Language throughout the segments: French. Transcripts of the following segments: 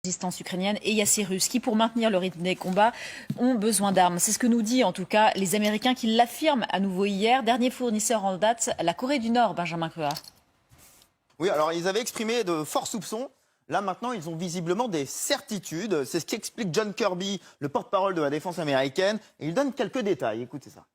Résistance ukrainienne et il y a ces Russes qui, pour maintenir le rythme des combats, ont besoin d'armes. C'est ce que nous dit en tout cas les Américains qui l'affirment à nouveau hier. Dernier fournisseur en date, la Corée du Nord, Benjamin Cruard. Oui, alors ils avaient exprimé de forts soupçons. Là maintenant, ils ont visiblement des certitudes. C'est ce qu'explique John Kirby, le porte-parole de la défense américaine. Et il donne quelques détails. Écoutez ça.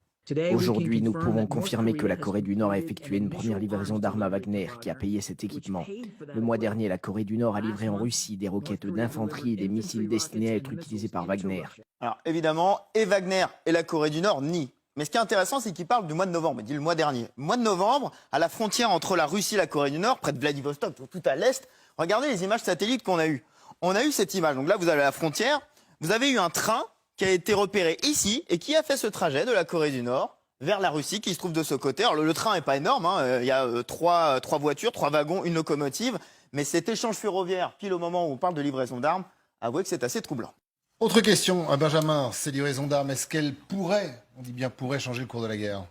Aujourd'hui, nous pouvons confirmer que la Corée du Nord a effectué une première livraison d'armes à Wagner, qui a payé cet équipement. Le mois dernier, la Corée du Nord a livré en Russie des roquettes d'infanterie et des missiles destinés à être utilisés par Wagner. Alors évidemment, et Wagner et la Corée du Nord nient. Mais ce qui est intéressant, c'est qu'il parle du mois de novembre. Il dit le mois dernier. Mois de novembre, à la frontière entre la Russie et la Corée du Nord, près de Vladivostok, tout à l'est. Regardez les images satellites qu'on a eues. On a eu cette image. Donc là, vous avez la frontière. Vous avez eu un train qui a été repéré ici et qui a fait ce trajet de la Corée du Nord vers la Russie, qui se trouve de ce côté. Alors le train n'est pas énorme, hein. Il y a trois voitures, 3 wagons, une locomotive. Mais cet échange ferroviaire, pile au moment où on parle de livraison d'armes, avouez que c'est assez troublant. Autre question, Benjamin, ces livraisons d'armes, est-ce qu'elles pourraient, on dit bien pourraient, changer le cours de la guerre ?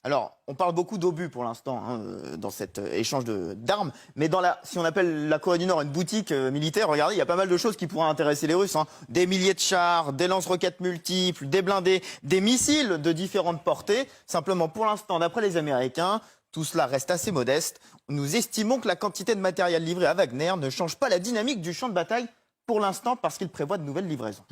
Alors, on parle beaucoup d'obus pour l'instant dans cet échange d'armes, mais si on appelle la Corée du Nord une boutique militaire, regardez, il y a pas mal de choses qui pourraient intéresser les Russes. Des milliers de chars, des lance-roquettes multiples, des blindés, des missiles de différentes portées. Simplement, pour l'instant, d'après les Américains, tout cela reste assez modeste. Nous estimons que la quantité de matériel livré à Wagner ne change pas la dynamique du champ de bataille pour l'instant parce qu'il prévoit de nouvelles livraisons.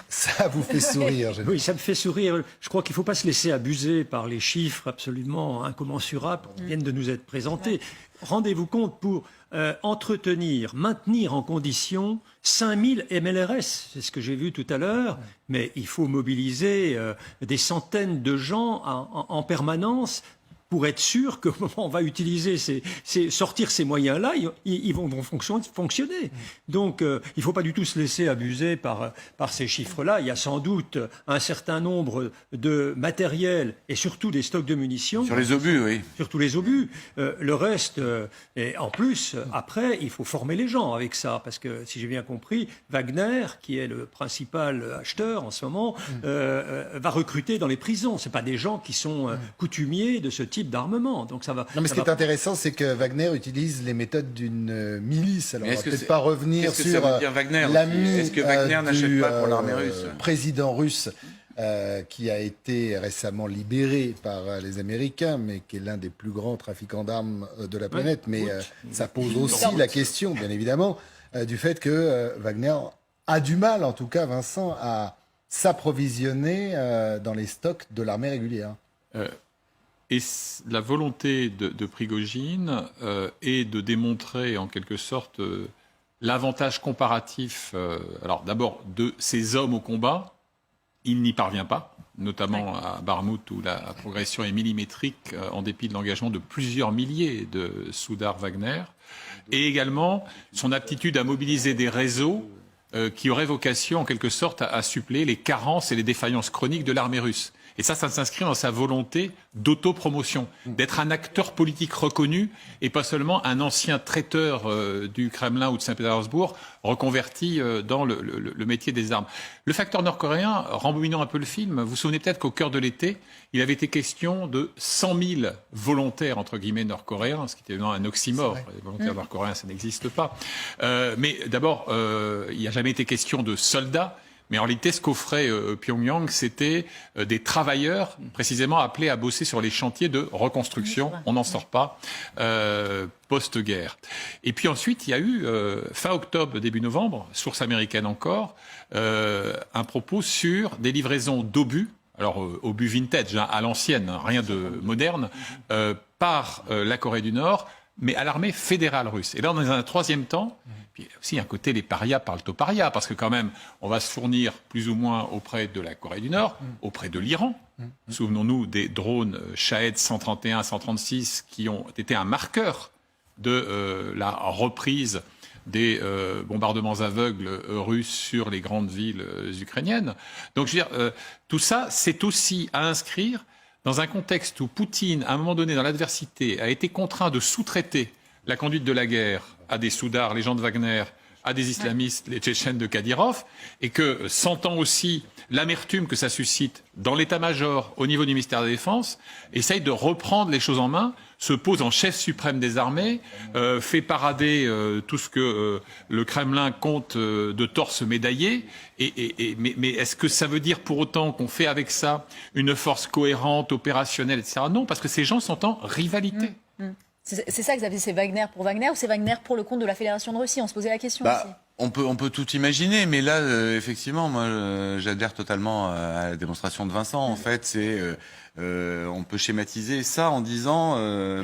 Ça vous fait sourire, Oui, ça me fait sourire. Je crois qu'il ne faut pas se laisser abuser par les chiffres absolument incommensurables qui viennent de nous être présentés. Rendez-vous compte, pour maintenir en condition 5000 MLRS, c'est ce que j'ai vu tout à l'heure, mais il faut mobiliser des centaines de gens en permanence pour être sûr qu'au moment où on va utiliser sortir ces moyens-là, ils vont fonctionner. Donc, il ne faut pas du tout se laisser abuser par ces chiffres-là. Il y a sans doute un certain nombre de matériel et surtout des stocks de munitions. Sur les obus, oui. Surtout les obus. Le reste, et en plus, après, il faut former les gens avec ça. Parce que, si j'ai bien compris, Wagner, qui est le principal acheteur en ce moment, va recruter dans les prisons. Ce pas des gens qui sont coutumiers de ce type d'armement. Donc ça va. Non, mais ce qui est intéressant, c'est que Wagner utilise les méthodes d'une milice. Alors, on va peut-être pas revenir sur l'ami du président russe qui a été récemment libéré par les Américains, mais qui est l'un des plus grands trafiquants d'armes de la planète. Mais ça pose aussi la question, bien évidemment, du fait que Wagner a du mal, en tout cas, Vincent, à s'approvisionner dans les stocks de l'armée régulière. Et la volonté de Prigojine est de démontrer en quelque sorte l'avantage comparatif, alors d'abord de ses hommes au combat. Il n'y parvient pas, notamment à Barmout où la progression est millimétrique en dépit de l'engagement de plusieurs milliers de Soudar Wagner. Et également son aptitude à mobiliser des réseaux qui auraient vocation en quelque sorte à suppléer les carences et les défaillances chroniques de l'armée russe. Et ça s'inscrit dans sa volonté d'autopromotion, d'être un acteur politique reconnu et pas seulement un ancien traiteur du Kremlin ou de Saint-Pétersbourg reconverti dans le métier des armes. Le facteur nord-coréen, rembobinant un peu le film, vous vous souvenez peut-être qu'au cœur de l'été, il avait été question de 100 000 volontaires, entre guillemets, nord-coréens, ce qui était évidemment un oxymore. Les volontaires nord-coréens, ça n'existe pas. Mais d'abord, il n'y a jamais été question de soldats. Mais en réalité, ce qu'offrait Pyongyang, c'était des travailleurs précisément appelés à bosser sur les chantiers de reconstruction. On n'en sort pas post-guerre. Et puis ensuite, il y a eu, fin octobre, début novembre, source américaine encore, un propos sur des livraisons d'obus, alors obus vintage, à l'ancienne, rien de moderne, par la Corée du Nord, mais à l'armée fédérale russe. Et là, dans un troisième temps, puis aussi un côté, les parias parlent aux parias, parce que quand même, on va se fournir plus ou moins auprès de la Corée du Nord, auprès de l'Iran. Souvenons-nous des drones Shahed 131, 136, qui ont été un marqueur de la reprise des bombardements aveugles russes sur les grandes villes ukrainiennes. Donc, je veux dire, tout ça, c'est aussi à inscrire dans un contexte où Poutine, à un moment donné dans l'adversité, a été contraint de sous-traiter la conduite de la guerre à des Soudars, les gens de Wagner, à des islamistes, les Tchétchènes de Kadyrov, et que, sentant aussi l'amertume que ça suscite dans l'état-major, au niveau du ministère de la Défense, essaye de reprendre les choses en main se pose en chef suprême des armées, fait parader tout ce que le Kremlin compte de torses médaillés. Mais est-ce que ça veut dire pour autant qu'on fait avec ça une force cohérente, opérationnelle, etc. Non, parce que ces gens sont en rivalité. C'est ça, Xavier, c'est Wagner pour Wagner ou c'est Wagner pour le compte de la Fédération de Russie? On se posait la question aussi. On peut tout imaginer, mais là, effectivement, moi, j'adhère totalement à la démonstration de Vincent. En fait, on peut schématiser ça en disant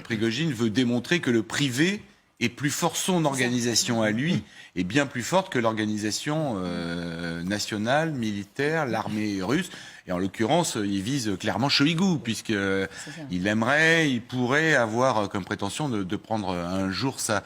Prigojine veut démontrer que le privé est plus fort, son organisation à lui est bien plus forte que l'organisation nationale, militaire, l'armée russe. Et en l'occurrence, il vise clairement Shoigu, il pourrait avoir comme prétention de prendre un jour sa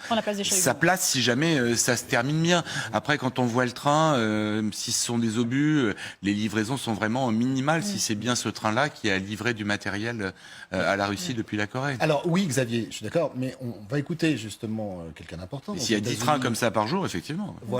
place si jamais ça se termine bien. Après, quand on voit le train, si ce sont des obus, les livraisons sont vraiment minimales, si c'est bien ce train-là qui a livré du matériel à la Russie depuis la Corée. Alors oui, Xavier, je suis d'accord, mais on va écouter justement quelqu'un d'important. S'il y a 10 trains comme ça par jour, effectivement. Voilà.